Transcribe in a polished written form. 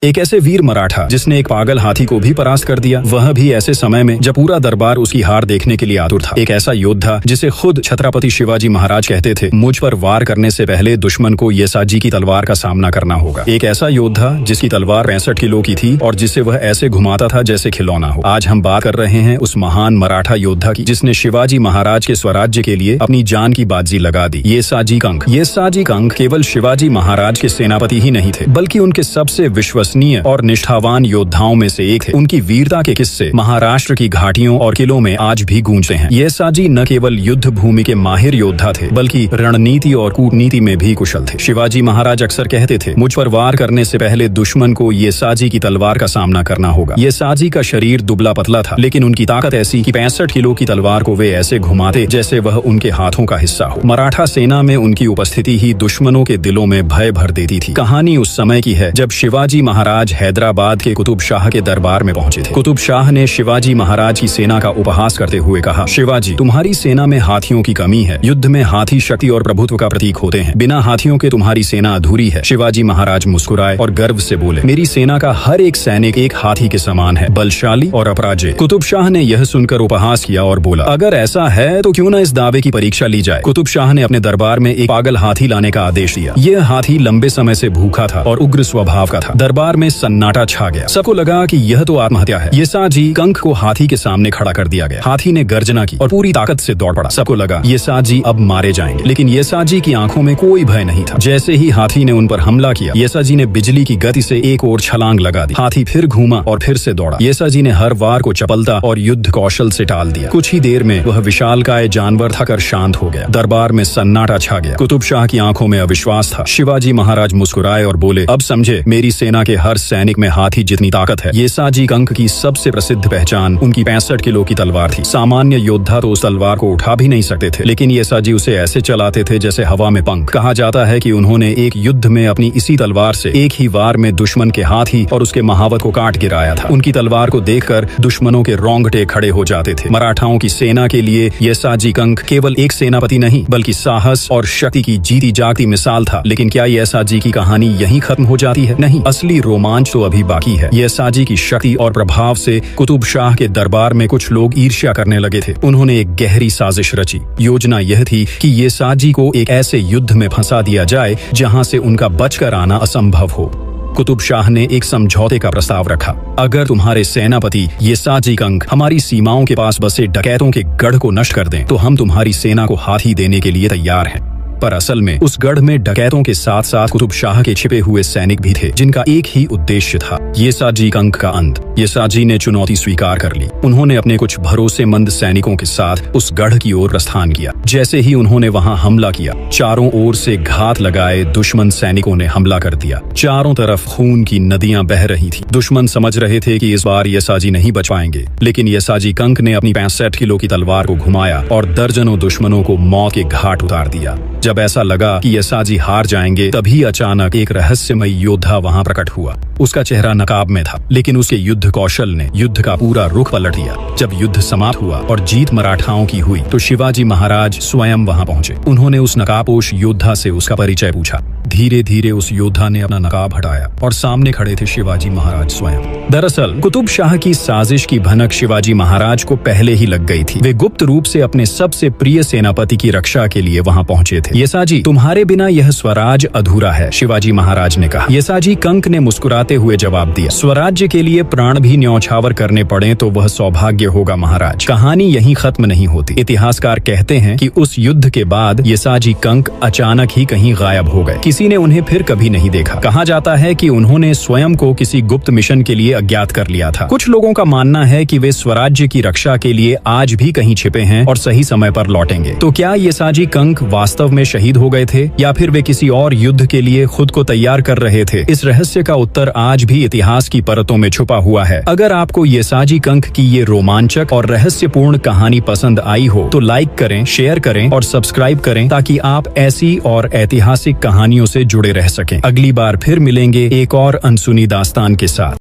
एक ऐसे वीर मराठा जिसने एक पागल हाथी को भी परास्त कर दिया, वह भी ऐसे समय में जब पूरा दरबार उसकी हार देखने के लिए आतुर था। एक ऐसा योद्धा जिसे खुद छत्रपति शिवाजी महाराज कहते थे, मुझ पर वार करने से पहले दुश्मन को येसाजी की तलवार का सामना करना होगा। एक ऐसा योद्धा जिसकी तलवार 65 किलो की थी और जिसे वह ऐसे घुमाता था जैसे खिलौना हो। आज हम बात कर रहे हैं उस महान मराठा योद्धा की जिसने शिवाजी महाराज के स्वराज्य के लिए अपनी जान की बाजी लगा दी। येसाजी कंक। येसाजी कंक केवल शिवाजी महाराज के सेनापति ही नहीं थे, बल्कि उनके सबसे विश्वसनीय और निष्ठावान योद्धाओं में से एक थे। उनकी वीरता के किस्से महाराष्ट्र की घाटियों और किलों में आज भी गूंजते हैं। येसाजी न केवल युद्ध भूमि के माहिर योद्धा थे, बल्कि रणनीति और कूटनीति में भी कुशल थे। शिवाजी महाराज अक्सर कहते थे, मुझ पर वार करने से पहले दुश्मन को येसाजी की तलवार का सामना करना होगा। येसाजी का शरीर दुबला पतला था, लेकिन उनकी ताकत ऐसी कि 65 किलो की तलवार को वे ऐसे घुमाते जैसे वह उनके हाथों का हिस्सा हो। मराठा सेना में उनकी उपस्थिति ही दुश्मनों के दिलों में भय भर देती थी। कहानी उस समय की है जब शिवाजी महाराज हैदराबाद के कुतुब शाह के दरबार में पहुंचे थे। कुतुब शाह ने शिवाजी महाराज की सेना का उपहास करते हुए कहा, शिवाजी, तुम्हारी सेना में हाथियों की कमी है। युद्ध में हाथी शक्ति और प्रभुत्व का प्रतीक होते हैं। बिना हाथियों के तुम्हारी सेना अधूरी है। शिवाजी महाराज मुस्कुराए और गर्व से बोले, मेरी सेना का हर एक सैनिक एक हाथी के समान है, बलशाली और अपराजेय। कुतुब शाह ने यह सुनकर उपहास किया और बोला, अगर ऐसा है तो क्यों न इस दावे की परीक्षा ली जाए। कुतुब शाह ने अपने दरबार में एक पागल हाथी लाने का आदेश दिया। यह हाथी लंबे समय से भूखा था और उग्र स्वभाव का था। दरबार में सन्नाटा छा गया। सबको लगा कि यह तो आत्महत्या है। येसाजी कंक को हाथी के सामने खड़ा कर दिया गया। हाथी ने गर्जना की और पूरी ताकत से दौड़ पड़ा। सबको लगा येसाजी अब मारे जाएंगे, लेकिन येसाजी की आंखों में कोई भय नहीं था। जैसे ही हाथी ने उन पर हमला किया, येसाजी ने बिजली की गति से एक और छलांग लगा दी। हाथी फिर घूमा और फिर से दौड़ा। येसाजी ने हर वार को चपलता और युद्ध कौशल से टाल दिया। कुछ ही देर में वह विशालकाय जानवर थकर शांत हो गया। दरबार में सन्नाटा छा गया। कुतुब शाह की आंखों में अविश्वास था। शिवाजी महाराज मुस्कुराए और बोले, अब समझे, मेरी सेना के हर सैनिक में हाथी जितनी ताकत है। येसाजी कंक की सबसे प्रसिद्ध पहचान उनकी 65 किलो की तलवार थी। सामान्य योद्धा तो उस तलवार को उठा भी नहीं सकते थे, लेकिन येसाजी उसे ऐसे चलाते थे जैसे हवा में पंख। कहा जाता है कि उन्होंने एक युद्ध में अपनी इसी तलवार से एक ही वार में दुश्मन के हाथी और उसके महावत को काट गिराया था। उनकी तलवार को देखकर दुश्मनों के रोंगटे खड़े हो जाते थे। मराठाओं की सेना के लिए येसाजी कंक केवल एक सेनापति नहीं, बल्कि साहस और शक्ति की जीती जागती मिसाल था। लेकिन क्या येसाजी की कहानी यहीं खत्म हो जाती है? नहीं, असली रोमांच तो अभी बाकी है। येसाजी की शक्ति और प्रभाव से कुतुब शाह के दरबार में कुछ लोग ईर्ष्या करने लगे थे। उन्होंने एक गहरी साजिश रची। योजना यह थी कि येसाजी को एक ऐसे युद्ध में फंसा दिया जाए जहां से उनका बचकर आना असंभव हो। कुतुब शाह ने एक समझौते का प्रस्ताव रखा। अगर तुम्हारे सेनापति येसाजी कंक हमारी सीमाओं के पास बसे डकैतों के गढ़ को नष्ट कर दें, तो हम तुम्हारी सेना को हाथी देने के लिए तैयार हैं। पर असल में उस गढ़ में डकैतों के साथ साथ कुतुब शाह के छिपे हुए सैनिक भी थे, जिनका एक ही उद्देश्य था, येसाजी कंक का अंत। येसाजी ने चुनौती स्वीकार कर ली। उन्होंने अपने कुछ भरोसेमंद सैनिकों के साथ उस गढ़ की ओर प्रस्थान किया। जैसे ही उन्होंने वहां हमला किया, चारों ओर से घात लगाए दुश्मन सैनिकों ने हमला कर दिया। चारों तरफ खून की नदियां बह रही थी। दुश्मन समझ रहे थे कि इस बार येसाजी नहीं बच पाएंगे, लेकिन येसाजी कंक ने अपनी 65 किलो की तलवार को घुमाया और दर्जनों दुश्मनों को मौत के घाट उतार दिया। जब ऐसा लगा कि येसाजी हार जाएंगे, तभी अचानक एक रहस्यमय योद्धा वहां प्रकट हुआ। उसका चेहरा नकाब में था, लेकिन उसके युद्ध कौशल ने युद्ध का पूरा रुख पलट दिया। जब युद्ध समाप्त हुआ और जीत मराठाओं की हुई, तो शिवाजी महाराज स्वयं वहां पहुंचे। उन्होंने उस नकाबपोश योद्धा से उसका परिचय पूछा। धीरे धीरे उस योद्धा ने अपना नकाब हटाया और सामने खड़े थे शिवाजी महाराज स्वयं। दरअसल कुतुब शाह की साजिश की भनक शिवाजी महाराज को पहले ही लग गई थी। वे गुप्त रूप से अपने सबसे प्रिय सेनापति की रक्षा के लिए वहां पहुंचे थे। येसाजी, तुम्हारे बिना यह स्वराज अधूरा है, शिवाजी महाराज ने कहा। येसाजी कंक ने मुस्कुराते हुए जवाब दिया, स्वराज्य के लिए प्राण भी न्यौछावर करने पड़े तो वह सौभाग्य होगा महाराज। कहानी यहीं खत्म नहीं होती। इतिहासकार कहते हैं कि उस युद्ध के बाद येसाजी कंक अचानक ही कहीं गायब हो गए। किसी ने उन्हें फिर कभी नहीं देखा। कहा जाता है कि उन्होंने स्वयं को किसी गुप्त मिशन के लिए अज्ञात कर लिया था। कुछ लोगों का मानना है कि वे स्वराज्य की रक्षा के लिए आज भी कहीं छिपे हैं और सही समय पर लौटेंगे। तो क्या येसाजी कंक वास्तव में शहीद हो गए थे, या फिर वे किसी और युद्ध के लिए खुद को तैयार कर रहे थे? इस रहस्य का उत्तर आज भी इतिहास की परतों में छुपा हुआ है। अगर आपको येसाजी कंक की ये रोमांचक और रहस्यपूर्ण कहानी पसंद आई हो, तो लाइक करें, शेयर करें और सब्सक्राइब करें, ताकि आप ऐसी और ऐतिहासिक कहानियों से जुड़े रह सकें। अगली बार फिर मिलेंगे एक और अनसुनी दास्तान के साथ।